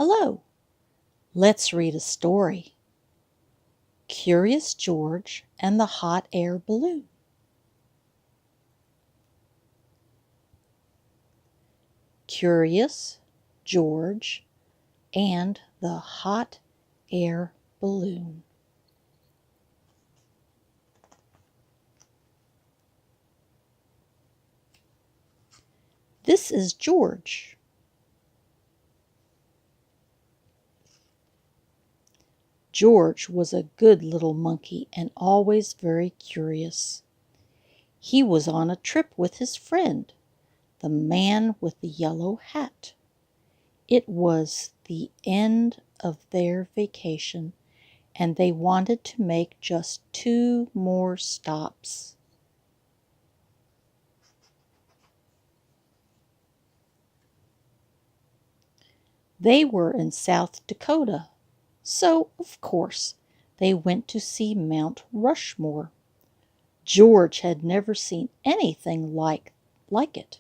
Hello, let's read a story. Curious George and the Hot Air Balloon. Curious George and the Hot Air Balloon. This is George. George was a good little monkey and always very curious. He was on a trip with his friend, the man with the yellow hat. It was the end of their vacation, and they wanted to make just 2 more stops. They were in South Dakota, so of course they went to see Mount Rushmore. George had never seen anything like it.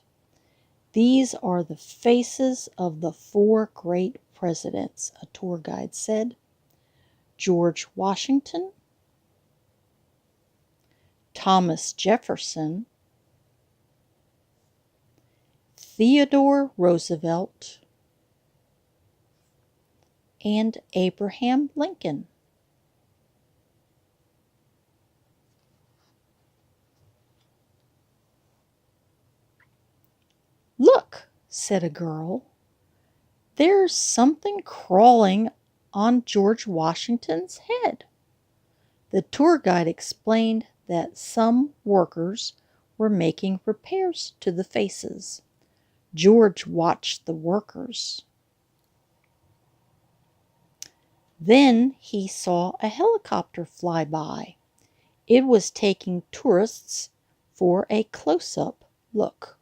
These are the faces of the 4 great presidents, a tour guide said. George Washington, Thomas Jefferson, Theodore Roosevelt, and Abraham Lincoln. "Look," said a girl, "there's something crawling on George Washington's head." The tour guide explained that some workers were making repairs to the faces. George watched the workers. Then he saw a helicopter fly by. It was taking tourists for a close-up look.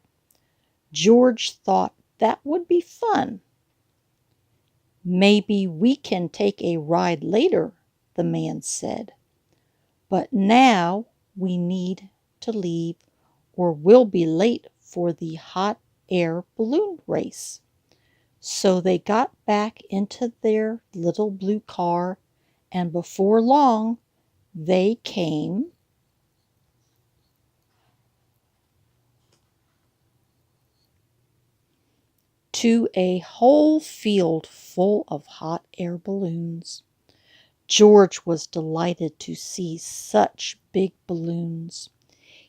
George thought that would be fun. "Maybe we can take a ride later," the man said. "But now we need to leave or we'll be late for the hot air balloon race." So they got back into their little blue car, and before long they came to a whole field full of hot air balloons. George was delighted to see such big balloons.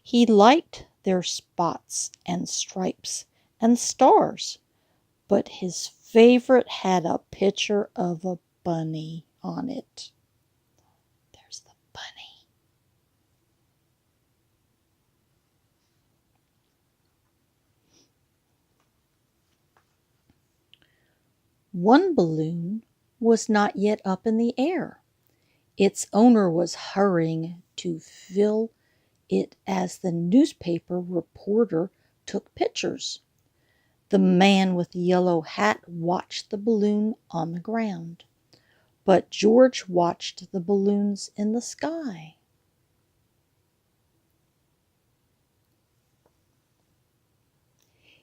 He liked their spots and stripes and stars, but his favorite had a picture of a bunny on it. There's the bunny. One balloon was not yet up in the air. Its owner was hurrying to fill it as the newspaper reporter took pictures. The man with the yellow hat watched the balloon on the ground, but George watched the balloons in the sky.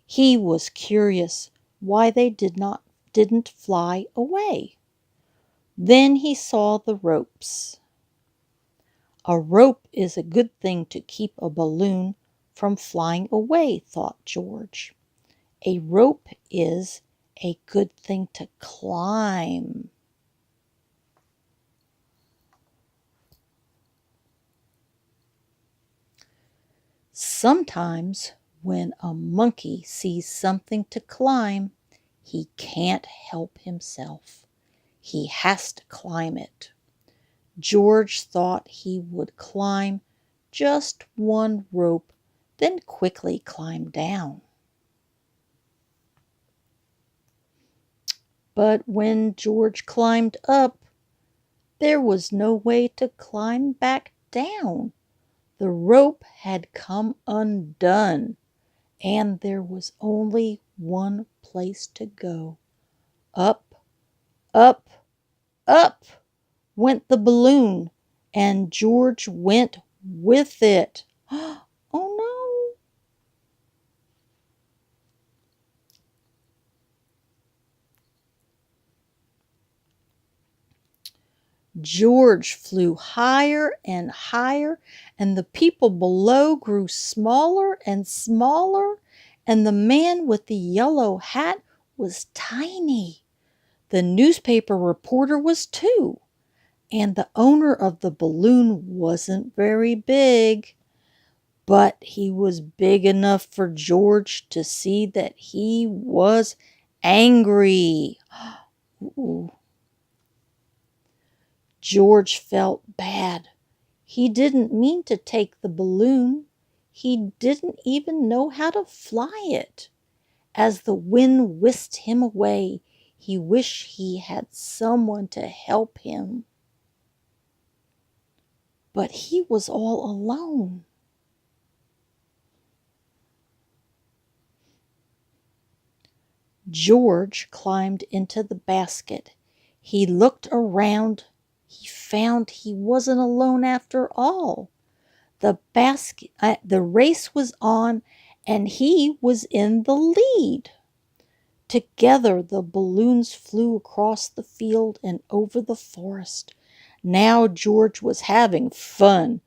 He was curious why they didn't fly away. Then he saw the ropes. A rope is a good thing to keep a balloon from flying away, thought George. A rope is a good thing to climb. Sometimes when a monkey sees something to climb, he can't help himself. He has to climb it. George thought he would climb just one rope, then quickly climb down. But when George climbed up, there was no way to climb back down. The rope had come undone, and there was only one place to go. Up, up, up went the balloon, and George went with it. Oh no! George flew higher and higher, and the people below grew smaller and smaller, and the man with the yellow hat was tiny. The newspaper reporter was too, and the owner of the balloon wasn't very big, but he was big enough for George to see that he was angry. Ooh. George felt bad. He didn't mean to take the balloon. He didn't even know how to fly it. As the wind whisked him away, he wished he had someone to help him. But he was all alone. George climbed into the basket. He looked around. He found he wasn't alone after all. The race was on, and he was in the lead. Together the balloons flew across the field and over the forest. Now George was having fun,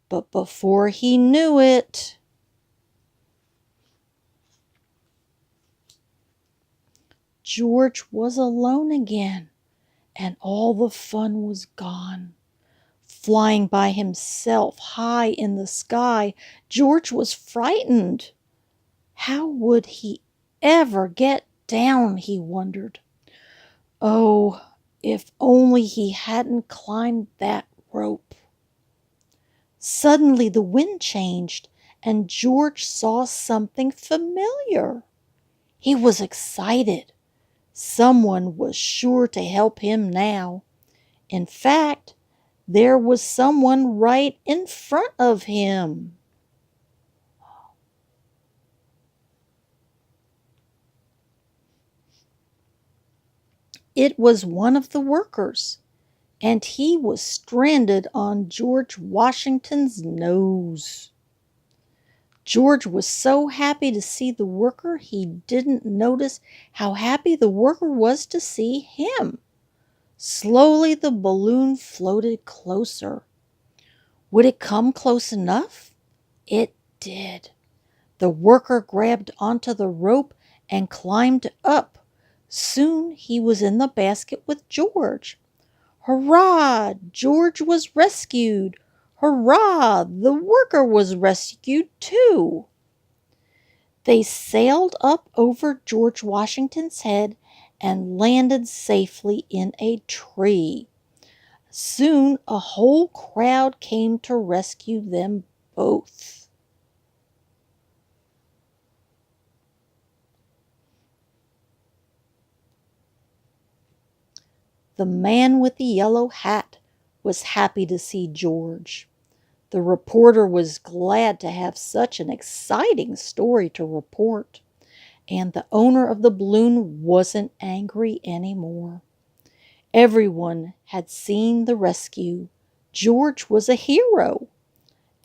but before he knew it, George was alone again, and all the fun was gone. Flying by himself high in the sky, George was frightened. How would he ever get down, he wondered. Oh, if only he hadn't climbed that rope. Suddenly the wind changed, and George saw something familiar. He was excited. Someone was sure to help him now. In fact, there was someone right in front of him. It was one of the workers, and he was stranded on George Washington's nose. George was so happy to see the worker, he didn't notice how happy the worker was to see him. Slowly the balloon floated closer. Would it come close enough? It did. The worker grabbed onto the rope and climbed up. Soon he was in the basket with George. Hurrah! George was rescued. Hurrah! The worker was rescued too. They sailed up over George Washington's head and landed safely in a tree. Soon a whole crowd came to rescue them both. The man with the yellow hat was happy to see George. The reporter was glad to have such an exciting story to report, and the owner of the balloon wasn't angry anymore. Everyone had seen the rescue. George was a hero.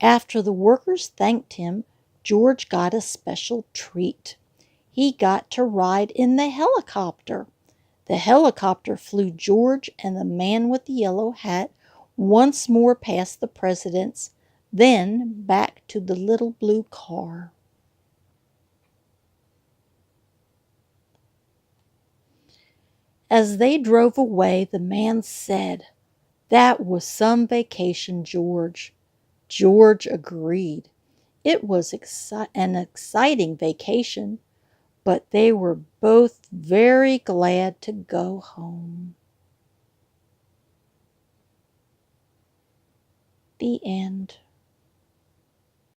After the workers thanked him, George got a special treat. He got to ride in the helicopter. The helicopter flew George and the man with the yellow hat once more past the presidents, then back to the little blue car. As they drove away, the man said, "That was some vacation, George." George agreed. It was an exciting vacation, but they were both very glad to go home. The end.